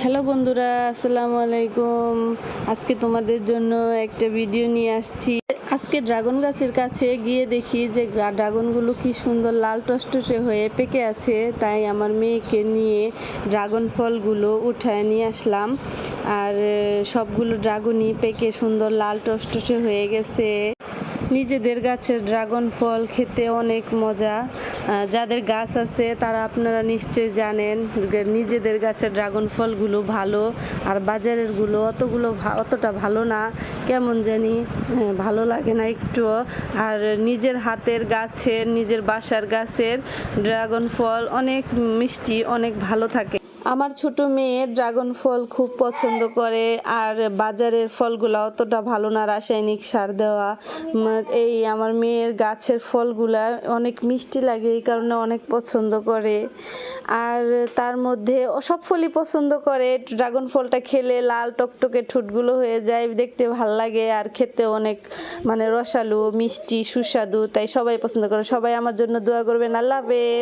Hello বন্ধুরা, আসসালামু আলাইকুম। আজকে তোমাদের জন্য একটা ভিডিও নিয়ে আসছি। আজকে ড্রাগন গাছের কাছে গিয়ে দেখি যে ড্রাগনগুলো কি সুন্দর লাল টসটসে হয়ে পেকে আছে। তাই আমার মেয়েকে নিয়ে ড্রাগন ফলগুলো উঠায় নিয়ে আসলাম। আর সবগুলো ড্রাগনই পেকে সুন্দর লাল টসটসে হয়ে গেছে। নিজেদের গাছের ড্রাগন ফল খেতে অনেক মজা। যাদের গাছ আছে তারা আপনারা নিশ্চয়ই জানেন নিজেদের গাছের ড্রাগন ফলগুলো ভালো, আর বাজারেরগুলো অতটা ভালো না, কেমন জানি ভালো লাগে না একটুও। আর নিজের হাতের গাছের, নিজের বাসার গাছের ড্রাগন ফল অনেক মিষ্টি, অনেক ভালো থাকে। আমার ছোট মেয়ে ড্রাগন ফল খুব পছন্দ করে, আর বাজারের ফলগুলো অতটা ভালো না, রাসায়নিক সার দেওয়া। এই আমার মেয়ের গাছের ফলগুলা অনেক মিষ্টি লাগে, এই কারণে অনেক পছন্দ করে। আর তার মধ্যে সব ফলই পছন্দ করে। ড্রাগন ফলটা খেলে লাল টকটকে ঠোঁটগুলো হয়ে যায়, দেখতে ভাল লাগে, আর খেতে অনেক রসালো, মিষ্টি, সুস্বাদু। তাই সবাই পছন্দ করে। সবাই আমার জন্য দোয়া করবেন। আল্লাহ হাফেজ।